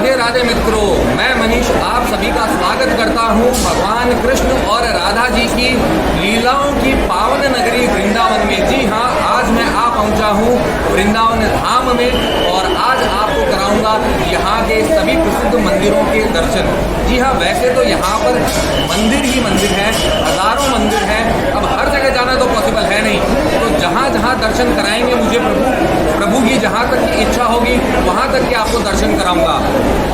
राधे राधे मित्रों, मैं मनीष आप सभी का स्वागत करता हूं भगवान कृष्ण और राधा जी की लीलाओं की पावन नगरी वृंदावन में। जी हाँ, आज मैं आ पहुंचा हूं वृंदावन धाम में और आज आपको कराऊंगा यहाँ के सभी प्रसिद्ध मंदिरों के दर्शन। जी हाँ, वैसे तो यहाँ पर मंदिर ही मंदिर है, हजारों मंदिर हैं। अब हर जगह जाना तो पॉसिबल है नहीं, तो जहाँ जहाँ दर्शन कराएंगे मुझे प्रभु की जहाँ तक की इच्छा होगी वहाँ तक के आपको दर्शन कराऊंगा।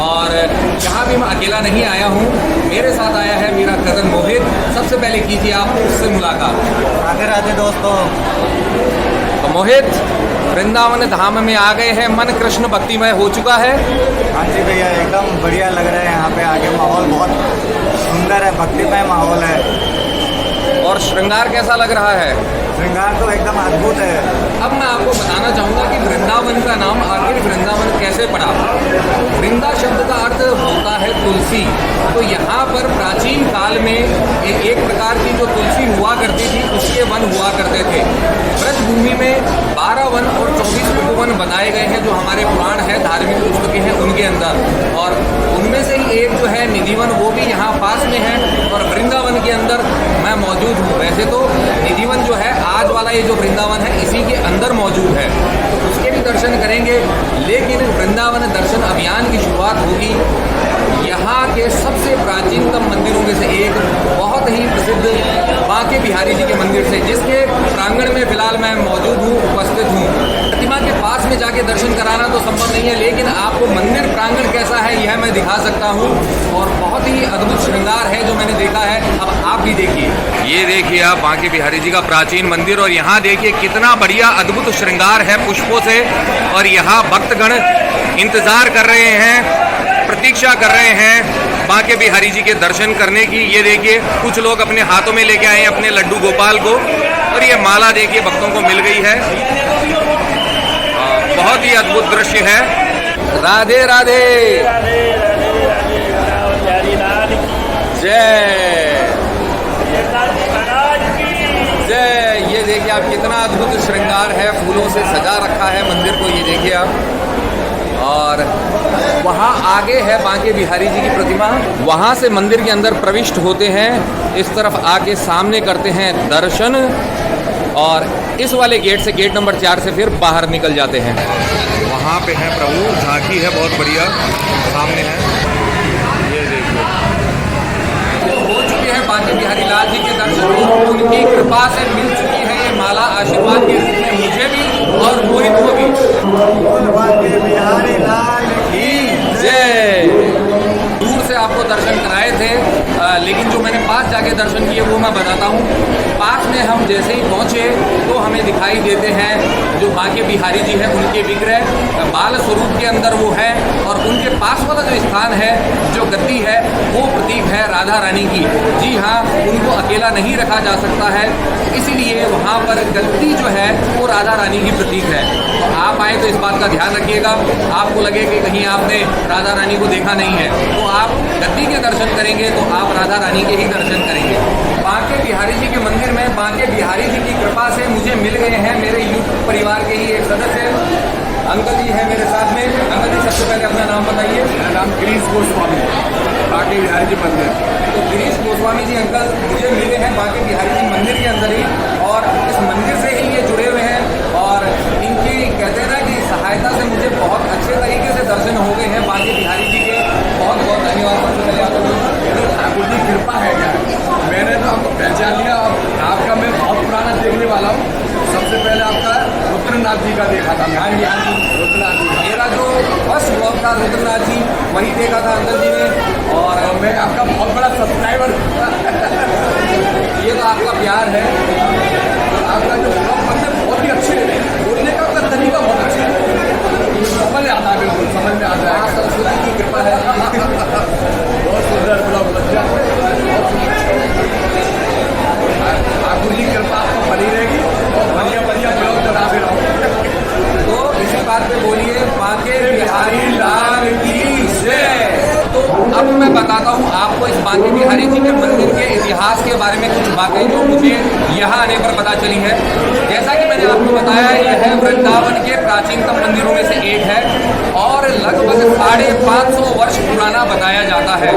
और यहाँ भी मैं अकेला नहीं आया हूँ, मेरे साथ आया है मेरा कज़न मोहित। सबसे पहले कीजिए आप उससे मुलाकात। राधे राधे दोस्तों। तो मोहित, वृंदावन धाम में आ गए हैं, मन कृष्ण भक्तिमय हो चुका है। हाँ जी भैया, एकदम बढ़िया लग रहा है। यहाँ पे आगे माहौल बहुत सुंदर है, भक्तिमय माहौल है। और श्रृंगार कैसा लग रहा है? श्रृंगार तो एकदम अद्भुत है। अब मैं आपको बताना चाहूँगा कि वृंदावन का नाम आखिर वृंदावन कैसे पड़ा। वृंदा शब्द का अर्थ होता है तुलसी। तो यहाँ पर प्राचीन काल में एक प्रकार की जो तुलसी हुआ करती थी उसके वन हुआ करते थे। ब्रज भूमि में 12 वन और 24 उपवन बनाए गए हैं, जो हमारे पुराण है, धार्मिक पुस्तकें हैं उनके अंदर। और उनमें से ही एक जो है निधिवन, वो भी यहाँ पास में है और वृंदावन के अंदर मैं मौजूद हूँ। वैसे तो निधिवन जो है आज वाला ये जो वृंदावन है इसी के अंदर मौजूद है, तो उसके भी दर्शन करेंगे। लेकिन वृंदावन दर्शन अभियान की शुरुआत होगी यहाँ के सबसे प्राचीनतम मंदिरों में से एक, बहुत ही प्रसिद्ध बांके बिहारी जी के मंदिर से, जिसके प्रांगण में फिलहाल मैं मौजूद हूँ, उपस्थित हूँ। प्रतिमा के पास में जाके दर्शन कराना तो संभव नहीं है, लेकिन आपको मंदिर प्रांगण कैसा है यह मैं दिखा सकता हूँ। और बहुत ही अद्भुत श्रृंगार है जो मैंने देखा है, अब आप भी देखिए। ये देखिए आप बांके बिहारी जी का प्राचीन मंदिर, और यहाँ देखिए कितना बढ़िया अद्भुत श्रृंगार है पुष्पों से। और यहाँ भक्तगण इंतजार कर रहे हैं, प्रतीक्षा कर रहे हैं बांके बिहारी जी के दर्शन करने की। ये देखिए कुछ लोग अपने हाथों में लेके आए हैं अपने लड्डू गोपाल को, और ये माला देखिए भक्तों को मिल गई है। बहुत ही अद्भुत दृश्य है। राधे राधे, जय जय। ये देखिए आप कितना अद्भुत श्रृंगार है, फूलों से सजा रखा है मंदिर को, ये देखिए आप। और वहाँ आगे है बांके बिहारी जी की प्रतिमा, वहाँ से मंदिर के अंदर प्रविष्ट होते हैं। इस तरफ आके सामने करते हैं दर्शन, और इस वाले गेट से, गेट नंबर 4 से फिर बाहर निकल जाते हैं। वहाँ पे है प्रभु, झांकी है बहुत बढ़िया, सामने है, ये देखिए। तो हो चुके हैं बांके बिहारी लाल जी के दर्शन, उनकी कृपा से मिल चुकी है ये माला आशीर्वाद के रूप में मुझे भी और मोहित को भी। बांके बिहारी लाल की जय। दूर से आपको दर्शन कराए थे, लेकिन जो मैंने पास जाके दर्शन किए वो मैं बताता हूँ। पास में हम जैसे ही पहुँचे तो हमें दिखाई देते हैं जो बांके बिहारी जी हैं उनके विग्रह बाल स्वरूप के अंदर वो है, और उनके पास वाला जो स्थान है, जो गद्दी है, वो प्रतीक है राधा रानी की। जी हाँ, उनको अकेला नहीं रखा जा सकता है, इसीलिए वहाँ पर गद्दी जो है वो राधा रानी की प्रतीक है। तो आप आए तो इस बात का ध्यान रखिएगा, आपको लगे कि कहीं आपने राधा रानी को देखा नहीं है, तो आप गद्दी के दर्शन करेंगे तो आप राधा रानी के ही दर्शन करेंगे। बांके बिहारी जी के मंदिर में बांके बिहारी जी की कृपा से मुझे मिल गए हैं मेरे यूट्यूब परिवार के ही एक सदस्य अंकल जी है मेरे साथ में। अंकल जी, सबसे पहले अपना नाम बताइए। मेरा नाम गिरीश गोस्वामी, बांके बिहारी जी मंदिर। तो गिरीश गोस्वामी जी अंकल मुझे मिले हैं बांके बिहारी जी मंदिर के अंदर ही, और इस मंदिर से ही ये जुड़े हुए हैं। और इनकी कहते हैं ना कि सहायता से मुझे बहुत अच्छे तरीके से दर्शन हो गए हैं बांके बिहारी जी के। बहुत बहुत धन्यवाद। सबसे पहले आपको ठाकुर जी कृपा है क्या, मैंने तो आपको पहचान लिया। आपका मैं बहुत पुराना देखने वाला हूँ। सबसे पहले आपका रुद्रनाथ जी का देखा था। हाँ जी, हाँ जी, रुद्रनाथ जी मेरा जो फर्स्ट ब्लॉग था रुद्रनाथ जी, वही देखा था अंकल जी ने। और मैं आपका बहुत बड़ा सब्सक्राइबर। ये तो आपका प्यार है। आपका जो ब्लॉग बनते बहुत ही अच्छे है, बोलने का आपका तरीका बहुत अच्छा है, समझ आता है, बिल्कुल समझ में आता है। सरस्वती की कृपा है। बहुत सुंदर ब्लॉग बन गया। ठाकुर जी कृपा आपको बनी रहेगी और बढ़िया बढ़िया ब्लॉग बनाते रहो। तो इसी बात पे बोलिए बांके बिहारी लाल की जय। तो अब मैं बताता हूँ आपको इस बांके बिहारी जी के मंदिर के इतिहास के बारे में कुछ बातें जो मुझे यहाँ आने पर पता चली है। जैसा कि मैंने आपको बताया, यह है वृंदावन के प्राचीनतम मंदिरों में से एक है और लगभग 550 वर्ष पुराना बताया जाता है।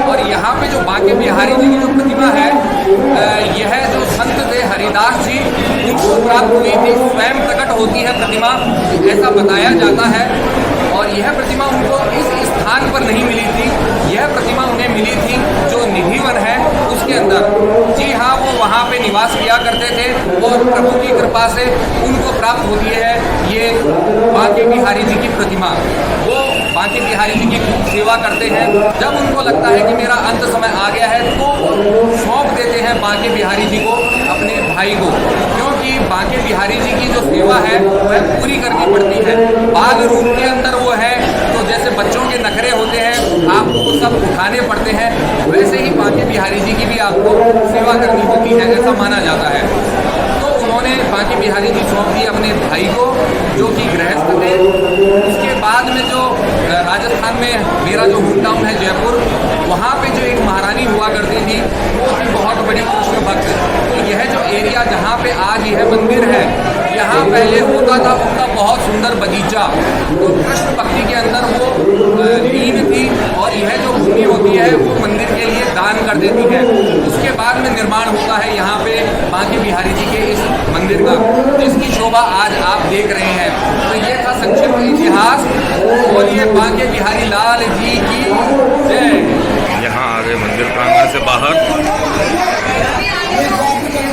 और यहाँ पे जो बांके बिहारी जी की जो प्रतिमा है, यह जो संत थे हरिदास जी, उनको प्राप्त हुई थी, स्वयं प्रकट होती है प्रतिमा, ऐसा बताया जाता है। और यह प्रतिमा उनको इस स्थान पर नहीं मिली थी, यह प्रतिमा उन्हें मिली थी जो निधिवन है उसके अंदर। जी हाँ, वो वहाँ पे निवास किया करते थे और प्रभु की कृपा से उनको प्राप्त होती है ये बांके बिहारी जी की प्रतिमा। वो बांके बिहारी जी की खूब सेवा करते हैं। जब उनको लगता है कि मेरा अंत समय आ गया है तो सौंप देते हैं बांके बिहारी जी को अपने भाई को, क्योंकि बांके बिहारी जी की जो सेवा है वह पूरी करनी पड़ती है। बाल रूप के अंदर वो है, तो जैसे बच्चों के नखरे होते हैं आपको सब उठाने पड़ते हैं, वैसे ही बांके बिहारी जी की भी आपको सेवा करनी होती है, ऐसा माना जाता है। तो उन्होंने बांके बिहारी जी सौंप दी अपने भाई को जो कि गृहस्थ थे। उसके बाद में जो राजस्थान में मेरा जो होम टाउन है जयपुर, वहाँ पे जो एक महारानी हुआ करती थी वो थी बहुत बड़ी कृष्ण भक्त। तो यह जो एरिया जहाँ पे आज यह मंदिर है, यहाँ पहले होता था उनका बहुत सुंदर बगीचा। तो कृष्ण भक्ति के अंदर वो लीन थी और यह जो भूमि होती है वो मंदिर के लिए दान कर देती है। उसके बाद में निर्माण होता है यहाँ पे बांके बिहारी जी के इस मंदिर का, जिसकी शोभा आज आप देख रहे हैं। तो ये था संक्षिप्त इतिहास। बोलिए बांके बिहारी लाल जी की जय। यहाँ आ गए मंदिर प्रांगण से बाहर।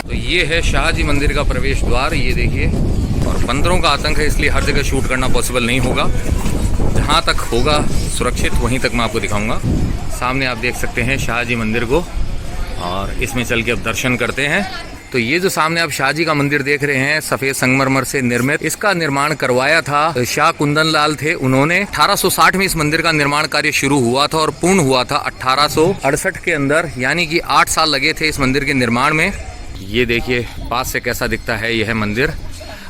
तो ये है शाहजी मंदिर का प्रवेश द्वार, ये देखिए। और बंदरों का आतंक है इसलिए हर जगह शूट करना पॉसिबल नहीं होगा। जहाँ तक होगा सुरक्षित वहीं तक मैं आपको दिखाऊंगा। सामने आप देख सकते हैं शाहजी मंदिर को, और इसमें चल के अब दर्शन करते हैं। तो ये जो सामने आप शाहजी का मंदिर देख रहे हैं, सफेद संगमरमर से निर्मित, इसका निर्माण करवाया था शाह कुंदन लाल थे। उन्होंने 1860 में इस मंदिर का निर्माण कार्य शुरू हुआ था और पूर्ण हुआ था 1868 के अंदर, यानी कि 8 साल लगे थे इस मंदिर के निर्माण में। ये देखिए पास से कैसा दिखता है यह मंदिर।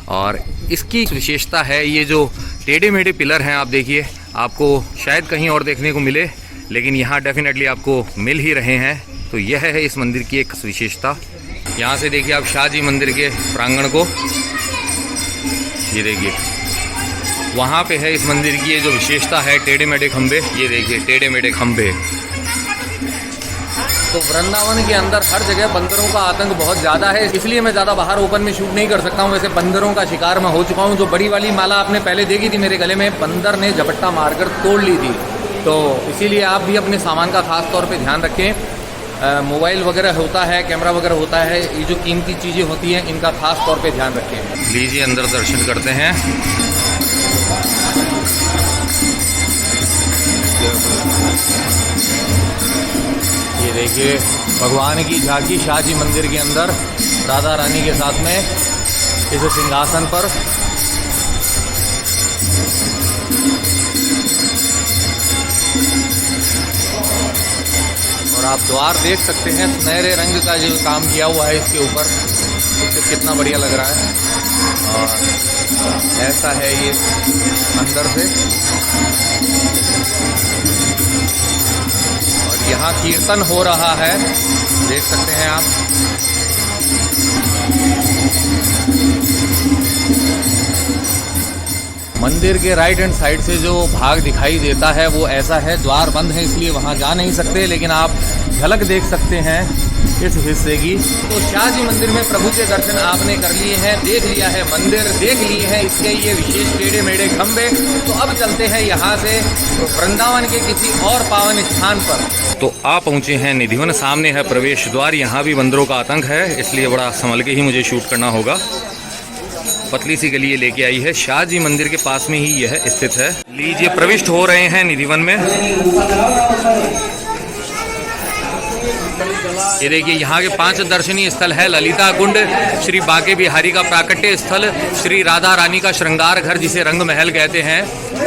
और इसकी विशेषता है ये जो टेढ़े मेढ़े पिलर हैं, आप देखिए, आपको शायद कहीं और देखने को मिले, लेकिन यहाँ डेफिनेटली आपको मिल ही रहे हैं। तो यह है इस मंदिर की एक विशेषता। यहाँ से देखिए आप शाहजी मंदिर के प्रांगण को, ये देखिए वहाँ पे है इस मंदिर की ये जो विशेषता है, टेढ़े मेढ़े खंभे। ये देखिए टेढ़े मेढ़े खंभे। तो वृंदावन के अंदर हर जगह बंदरों का आतंक बहुत ज़्यादा है, इसलिए मैं ज़्यादा बाहर ओपन में शूट नहीं कर सकता हूँ। वैसे बंदरों का शिकार मैं हो चुका हूँ। जो बड़ी वाली माला आपने पहले देखी थी मेरे गले में, बंदर ने झपट्टा मारकर तोड़ ली थी। तो इसीलिए आप भी अपने सामान का खास तौर पे ध्यान रखें। मोबाइल वगैरह होता है, कैमरा वगैरह होता है, ये जो कीमती चीज़ें होती हैं इनका खास तौर पे ध्यान रखें। लीजिए अंदर दर्शन करते हैं। ये देखिए भगवान की झांकी शाहजी मंदिर के अंदर, राधा रानी के साथ में इस सिंहासन पर। और आप द्वार देख सकते हैं, सुनहरे रंग का जो काम किया हुआ है इसके ऊपर, इससे कितना बढ़िया लग रहा है। और ऐसा है ये अंदर से। और यहाँ कीर्तन हो रहा है, देख सकते हैं आप। मंदिर के राइट हैंड साइड से जो भाग दिखाई देता है वो ऐसा है, द्वार बंद है इसलिए वहाँ जा नहीं सकते, लेकिन आप झलक देख सकते हैं इस हिस्से की। तो शाहजी मंदिर में प्रभु के दर्शन आपने कर लिए हैं, देख लिया है मंदिर, देख लिए हैं इसके ये विशेष टेढ़े मेढ़े खंभे। तो अब चलते हैं यहाँ से वृंदावन के किसी और पावन स्थान पर। तो आप पहुँचे हैं निधिवन, सामने है प्रवेश द्वार। यहाँ भी बंदरों का आतंक है, इसलिए बड़ा संभल के ही मुझे शूट करना होगा। पतली सी गली लेके आई है, शाहजी मंदिर के पास में ही यह स्थित है। लीजिए प्रविष्ट हो रहे हैं निधिवन में। ये देखिए यहाँ के 5 दर्शनीय स्थल है। ललिता कुंड, श्री बांके बिहारी का प्राकट्य स्थल, श्री राधा रानी का श्रृंगार घर जिसे रंग महल कहते हैं,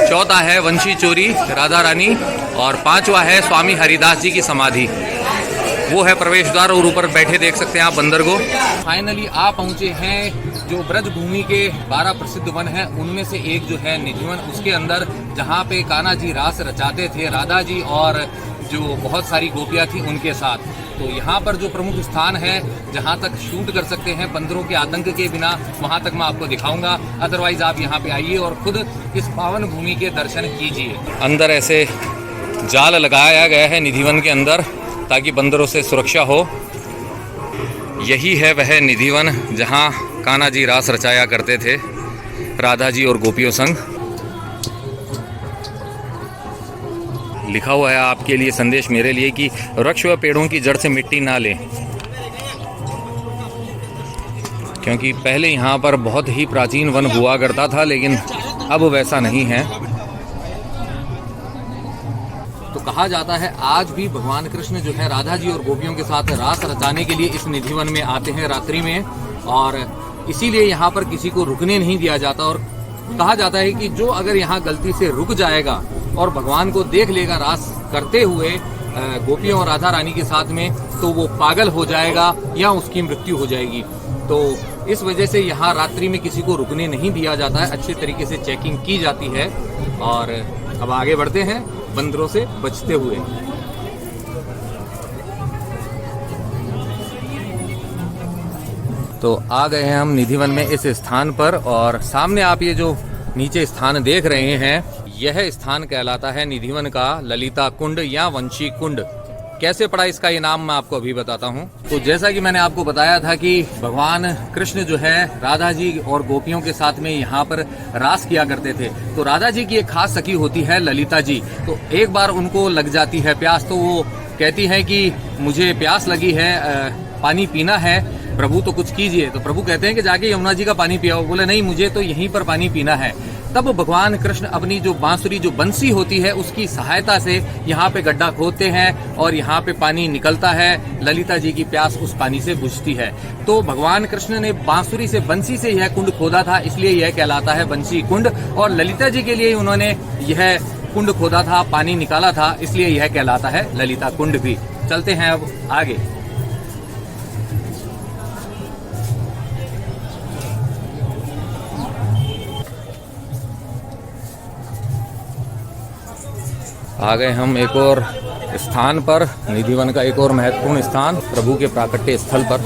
चौथा है वंशी चोरी राधा रानी, और 5वां है स्वामी हरिदास जी की समाधि। वो है प्रवेश द्वार, और ऊपर बैठे देख सकते हैं आप बंदर को। फाइनली आप पहुंचे हैं जो ब्रज भूमि के 12 प्रसिद्ध वन हैं उनमें से एक जो है निधिवन, उसके अंदर जहां पे कान्हा जी रास रचाते थे, राधा जी और जो बहुत सारी गोपियां थी उनके साथ। तो यहाँ पर जो प्रमुख स्थान है जहाँ तक शूट कर सकते हैं बंदरों के आतंक के बिना, वहाँ तक मैं आपको दिखाऊंगा। अदरवाइज आप यहाँ पे आइए और खुद इस पावन भूमि के दर्शन कीजिए। अंदर ऐसे जाल लगाया गया है निधिवन के अंदर ताकि बंदरों से सुरक्षा हो। यही है वह निधिवन जहां कान्हा जी रास रचाया करते थे राधा जी और गोपियों संग। लिखा हुआ है आपके लिए संदेश मेरे लिए कि वृक्ष व पेड़ों की जड़ से मिट्टी ना लें, क्योंकि पहले यहाँ पर बहुत ही प्राचीन वन हुआ करता था, लेकिन अब वैसा नहीं है। तो कहा जाता है आज भी भगवान कृष्ण जो है राधा जी और गोपियों के साथ रास रचाने के लिए इस निधिवन में आते हैं रात्रि में, और इसीलिए यहाँ पर किसी को रुकने नहीं दिया जाता। और कहा जाता है कि जो अगर यहाँ गलती से रुक जाएगा और भगवान को देख लेगा रास करते हुए गोपियों और राधा रानी के साथ में, तो वो पागल हो जाएगा या उसकी मृत्यु हो जाएगी। तो इस वजह से यहाँ रात्रि में किसी को रुकने नहीं दिया जाता है, अच्छे तरीके से चेकिंग की जाती है। और अब आगे बढ़ते हैं बंदरों से बचते हुए। तो आ गए हैं हम निधिवन में इस स्थान पर, और सामने आप ये जो नीचे स्थान देख रहे हैं, यह स्थान कहलाता है निधिवन का ललिता कुंड या वंशी कुंड। कैसे पड़ा इसका ये नाम मैं आपको अभी बताता हूँ। तो जैसा कि मैंने आपको बताया था कि भगवान कृष्ण जो है राधा जी और गोपियों के साथ में यहाँ पर रास किया करते थे। तो राधा जी की एक खास सखी होती है ललिता जी। तो एक बार उनको लग जाती है प्यास, तो वो कहती है कि मुझे प्यास लगी है, पानी पीना है, प्रभु तो कुछ कीजिए। तो प्रभु कहते हैं कि जाके यमुना जी का पानी पियाओ। बोले नहीं, मुझे तो यहीं पर पानी पीना है। तब भगवान कृष्ण अपनी जो बांसुरी जो बंसी होती है उसकी सहायता से यहाँ पे गड्ढा खोदते हैं और यहाँ पे पानी निकलता है। ललिता जी की प्यास उस पानी से बुझती है। तो भगवान कृष्ण ने बांसुरी से बंसी से यह कुंड खोदा था, इसलिए यह कहलाता है बंसी कुंड। और ललिता जी के लिए उन्होंने यह कुंड खोदा था, पानी निकाला था, इसलिए यह कहलाता है ललिता कुंड भी। चलते हैं अब आगे। आ गए हम एक और स्थान पर, निधिवन का एक और महत्वपूर्ण स्थान, प्रभु के प्राकट्य स्थल पर।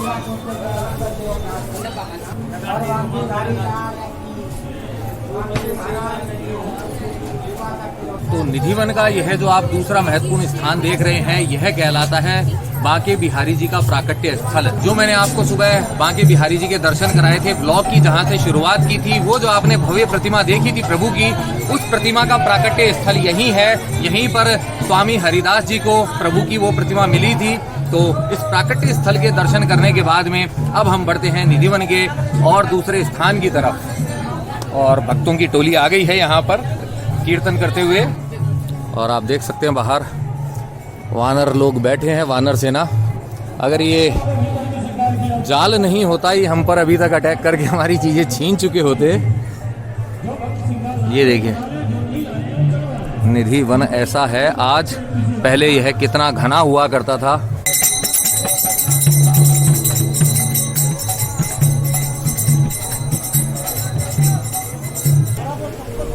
तो निधिवन का यह जो आप दूसरा महत्वपूर्ण स्थान देख रहे हैं, यह कहलाता है बांके बिहारी जी का प्राकट्य स्थल। जो मैंने आपको सुबह बांके बिहारी जी के दर्शन कराए थे, ब्लॉग की जहां से शुरुआत की थी, वो जो आपने भव्य प्रतिमा देखी थी प्रभु की, उस प्रतिमा का प्राकट्य स्थल यही है। यहीं पर स्वामी हरिदास जी को प्रभु की वो प्रतिमा मिली थी। तो इस प्राकट्य स्थल के दर्शन करने के बाद में अब हम बढ़ते हैं निधिवन के और दूसरे स्थान की तरफ। और भक्तों की टोली आ गई है यहाँ पर कीर्तन करते हुए, और आप देख सकते हैं बाहर वानर लोग बैठे हैं, वानर सेना। अगर ये जाल नहीं होता, ये हम पर अभी तक अटैक करके हमारी चीजें छीन चुके होते। ये देखिए निधि वन ऐसा है आज, पहले यह कितना घना हुआ करता था।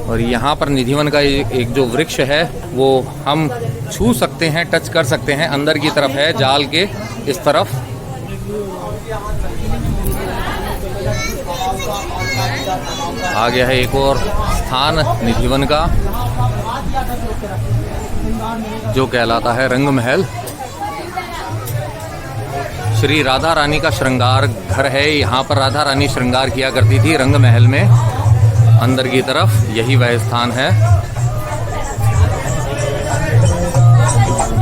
और यहाँ पर निधिवन का एक जो वृक्ष है वो हम छू सकते हैं, टच कर सकते हैं, अंदर की तरफ है जाल के इस तरफ। आ गया है एक और स्थान निधिवन का, जो कहलाता है रंग महल। श्री राधा रानी का श्रृंगार घर है, यहाँ पर राधा रानी श्रृंगार किया करती थी रंग महल में। अंदर की तरफ यही वह स्थान है।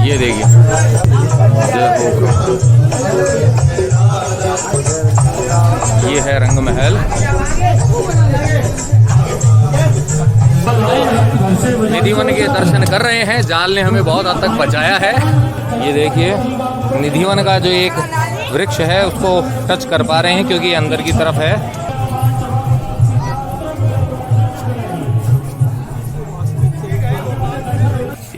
ये देखिए, ये है रंग महल। निधिवन के दर्शन कर रहे हैं, जाल ने हमें बहुत हद तक बचाया है। ये देखिए निधिवन का जो एक वृक्ष है उसको टच कर पा रहे हैं क्योंकि अंदर की तरफ है।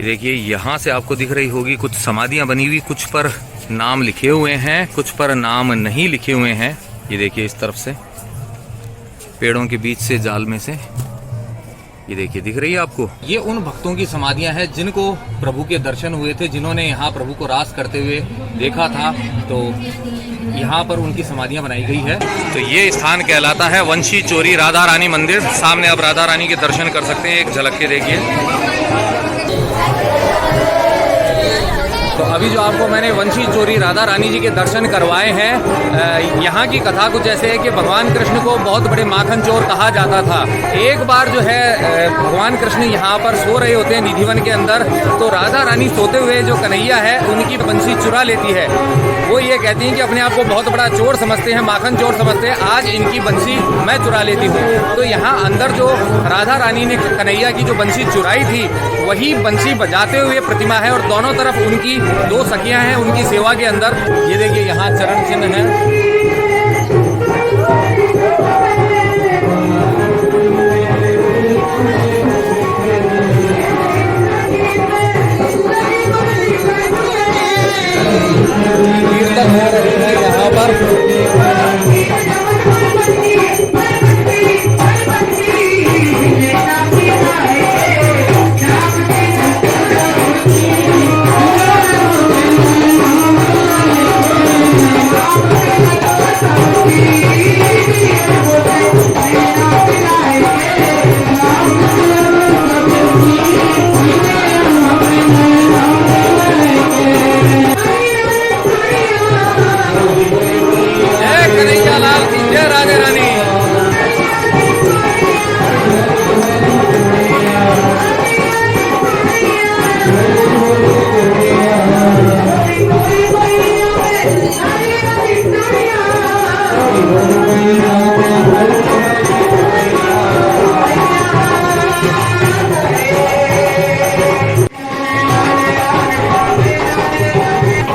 देखिए यहाँ से आपको दिख रही होगी कुछ समाधियाँ बनी हुई, कुछ पर नाम लिखे हुए हैं, कुछ पर नाम नहीं लिखे हुए हैं। ये देखिए इस तरफ से पेड़ों के बीच से जाल में से ये देखिए दिख रही है आपको। ये उन भक्तों की समाधियां हैं जिनको प्रभु के दर्शन हुए थे, जिन्होंने यहाँ प्रभु को रास करते हुए देखा था। तो यहाँ पर उनकी समाधियां बनाई गई है। तो ये स्थान कहलाता है वंशी चोरी राधा रानी मंदिर। सामने आप राधा रानी के दर्शन कर सकते हैं, एक झलक के देखिए। अभी जो आपको मैंने वंशी चोरी राधा रानी जी के दर्शन करवाए हैं, यहाँ की कथा कुछ ऐसे है कि भगवान कृष्ण को बहुत बड़े माखन चोर कहा जाता था। एक बार जो है भगवान कृष्ण यहाँ पर सो रहे होते हैं निधिवन के अंदर, तो राधा रानी सोते हुए जो कन्हैया है उनकी बंसी चुरा लेती है। वो ये कहती हैं कि अपने आप को बहुत बड़ा चोर समझते हैं, माखन चोर समझते हैं, आज इनकी बंसी मैं चुरा लेती हूँ। तो यहाँ अंदर जो राधा रानी ने कन्हैया की जो बंसी चुराई थी वही बंसी बजाते हुए प्रतिमा है, और दोनों तरफ उनकी दो सखियां हैं उनकी सेवा के अंदर। ये देखिए यहाँ चरण चिन्ह है। कीर्तन हो रही है यहाँ पर।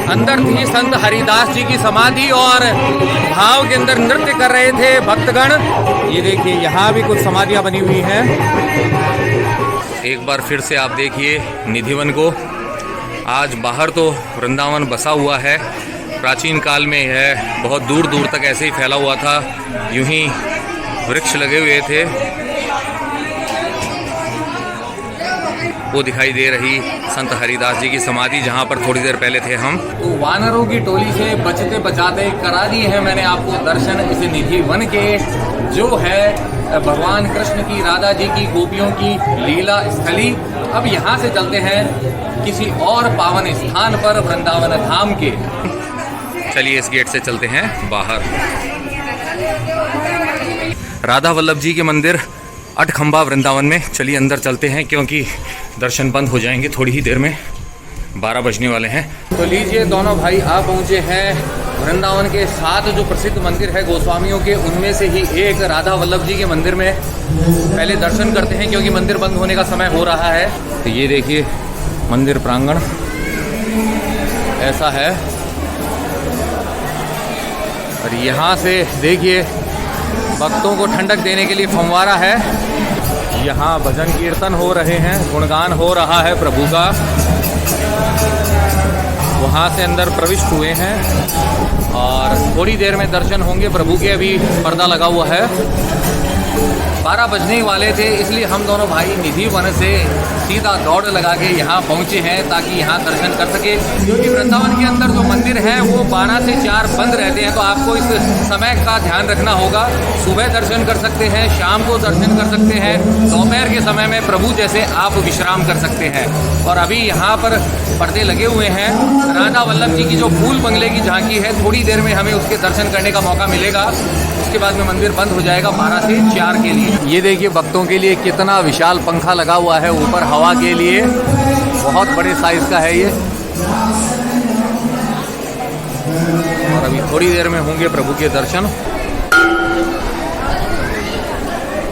अंदर थी संत हरिदास जी की समाधि और भाव के अंदर नृत्य कर रहे थे भक्तगण। ये देखिए यहाँ भी कुछ समाधियाँ बनी हुई हैं। एक बार फिर से आप देखिए निधिवन को। आज बाहर तो वृंदावन बसा हुआ है, प्राचीन काल में यह बहुत दूर दूर तक ऐसे ही फैला हुआ था, यूं ही वृक्ष लगे हुए थे। वो दिखाई दे रही संत हरिदास जी की समाधि जहाँ पर थोड़ी देर पहले थे हम। तो वानरों की टोली से बचते बचाते करा दिए हैं मैंने आपको दर्शन इस निधिवन के, जो है भगवान कृष्ण की राधा जी की गोपियों की लीला स्थली। अब यहाँ से चलते हैं किसी और पावन स्थान पर वृंदावन धाम के। चलिए इस गेट से चलते हैं बाहर। राधा वल्लभ जी के मंदिर अठखंबा वृंदावन में। चलिए अंदर चलते हैं क्योंकि दर्शन बंद हो जाएंगे थोड़ी ही देर में, 12 बजने वाले हैं। तो लीजिए दोनों भाई आप पहुँचे हैं वृंदावन के 7 जो प्रसिद्ध मंदिर है गोस्वामियों के, उनमें से ही एक राधा वल्लभ जी के मंदिर में पहले दर्शन करते हैं क्योंकि मंदिर बंद होने का समय हो रहा है। तो ये देखिए मंदिर प्रांगण ऐसा है, और यहाँ से देखिए भक्तों को ठंडक देने के लिए फव्वारा है। यहाँ भजन कीर्तन हो रहे हैं, गुणगान हो रहा है प्रभु का। वहाँ से अंदर प्रविष्ट हुए हैं और थोड़ी देर में दर्शन होंगे प्रभु के। अभी पर्दा लगा हुआ है, 12 बजने वाले थे, इसलिए हम दोनों भाई निधिवन से सीधा दौड़ लगा के यहाँ पहुँचे हैं ताकि यहाँ दर्शन कर सके। क्योंकि वृंदावन के अंदर जो मंदिर है वो 12 से 4 बंद रहते हैं, तो आपको इस समय का ध्यान रखना होगा। सुबह दर्शन कर सकते हैं, शाम को दर्शन कर सकते हैं, दोपहर के समय में प्रभु जैसे आप विश्राम कर सकते हैं। और अभी यहाँ पर पर्दे लगे हुए हैं। राधा वल्लभ जी की जो फूल बंगले की झांकी है, थोड़ी देर में हमें उसके दर्शन करने का मौका मिलेगा। उसके बाद में मंदिर बंद हो जाएगा 12 से 4 के लिए। ये देखिए भक्तों के लिए कितना विशाल पंखा लगा हुआ है ऊपर हवा के लिए, बहुत बड़े साइज का है ये। और अभी थोड़ी देर में होंगे प्रभु के दर्शन,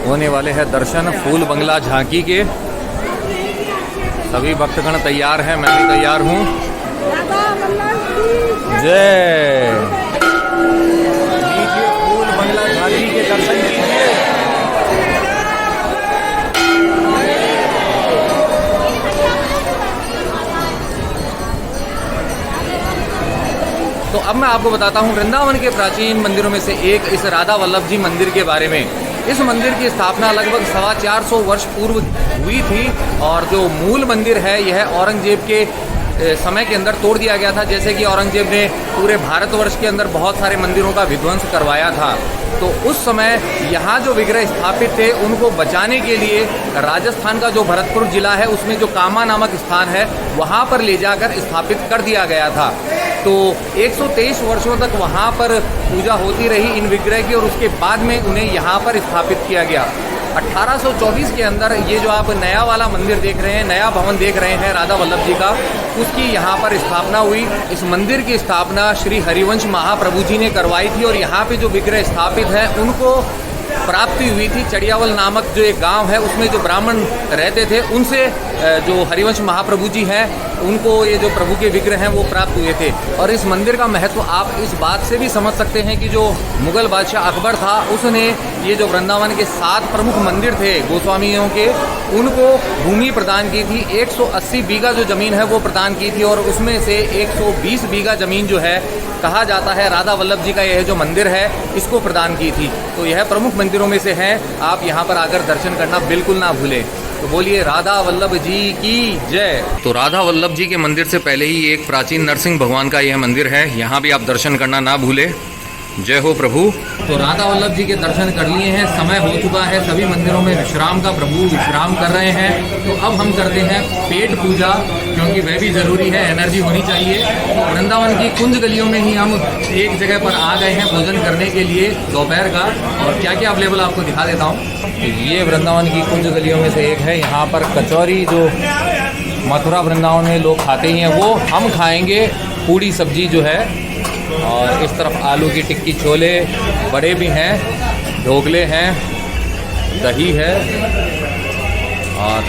होने वाले हैं दर्शन फूल बंगला झांकी के। सभी भक्तगण तैयार हैं, मैं भी तैयार हूँ। जय। लीजिए फूल बंगला झांकी के दर्शन कीजिए। तो अब मैं आपको बताता हूँ वृंदावन के प्राचीन मंदिरों में से एक इस राधा वल्लभ जी मंदिर के बारे में। इस मंदिर की स्थापना लगभग 450 वर्ष पूर्व हुई थी, और जो मूल मंदिर है यह औरंगजेब के समय के अंदर तोड़ दिया गया था। जैसे कि औरंगजेब ने पूरे भारतवर्ष के अंदर बहुत सारे मंदिरों का विध्वंस करवाया था, तो उस समय यहाँ जो विग्रह स्थापित थे उनको बचाने के लिए राजस्थान का जो भरतपुर जिला है उसमें जो कामा नामक स्थान है वहाँ पर ले जाकर स्थापित कर दिया गया था। तो 123 वर्षों तक वहाँ पर पूजा होती रही इन विग्रह की, और उसके बाद में उन्हें यहाँ पर स्थापित किया गया। 1824 के अंदर ये जो आप नया वाला मंदिर देख रहे हैं, नया भवन देख रहे हैं राधा वल्लभ जी का, उसकी यहाँ पर स्थापना हुई। इस मंदिर की स्थापना श्री हरिवंश महाप्रभु जी ने करवाई थी, और यहाँ पे जो विग्रह स्थापित हैं उनको प्राप्ति हुई थी चड़ियावल नामक जो एक गांव है उसमें जो ब्राह्मण रहते थे, उनसे जो हरिवंश महाप्रभु जी हैं उनको ये जो प्रभु के विग्रह हैं वो प्राप्त हुए थे। और इस मंदिर का महत्व आप इस बात से भी समझ सकते हैं कि जो मुग़ल बादशाह अकबर था उसने ये जो वृंदावन के 7 प्रमुख मंदिर थे गोस्वामियों के, उनको भूमि प्रदान की थी। 180 बीघा जो ज़मीन है वो प्रदान की थी, और उसमें से 120 बीघा ज़मीन जो है कहा जाता है राधा वल्लभ जी का यह जो मंदिर है इसको प्रदान की थी। तो यह प्रमुख मंदिरों में से है, आप यहाँ पर आकर दर्शन करना बिल्कुल ना भूलें। तो बोलिए राधा वल्लभ जी की जय। तो राधा वल्लभ जी के मंदिर से पहले ही एक प्राचीन नरसिंह भगवान का यह मंदिर है, यहाँ भी आप दर्शन करना ना भूलें। जय हो प्रभु। तो राधा वल्लभ जी के दर्शन कर लिए हैं, समय हो चुका है, सभी मंदिरों में विश्राम का प्रभु विश्राम कर रहे हैं। तो अब हम करते हैं पेट पूजा, क्योंकि वह भी ज़रूरी है, एनर्जी होनी चाहिए। तो वृंदावन की कुंज गलियों में ही हम एक जगह पर आ गए हैं भोजन करने के लिए दोपहर का, और क्या क्या अवेलेबल आपको दिखा देता हूँ। ये वृंदावन की कुंज गलियों में से एक है। यहाँ पर कचौरी जो मथुरा वृंदावन में लोग खाते ही हैं वो हम खाएँगे, पूड़ी सब्जी जो है, और इस तरफ आलू की टिक्की छोले बड़े भी हैं, ढोकले हैं, दही है, और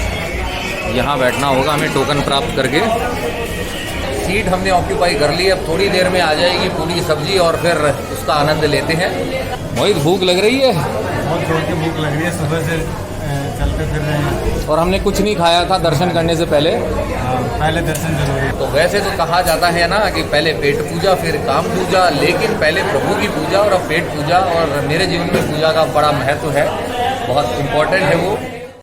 यहाँ बैठना होगा हमें टोकन प्राप्त करके। सीट हमने ऑक्यूपाई कर ली, अब थोड़ी देर में आ जाएगी पूरी सब्जी और फिर उसका आनंद लेते हैं। मोहित भूख लग रही है? बहुत जोर की भूख लग रही है, सुबह से चलते फिर रहे हैं, और हमने कुछ नहीं खाया था दर्शन करने से पहले। पहले दर्शन जरूरी है। तो वैसे तो कहा जाता है ना कि पहले पेट पूजा फिर काम पूजा, लेकिन पहले प्रभु की पूजा और अब पेट पूजा, और मेरे जीवन में पूजा का बड़ा महत्व है, बहुत इम्पोर्टेंट है वो।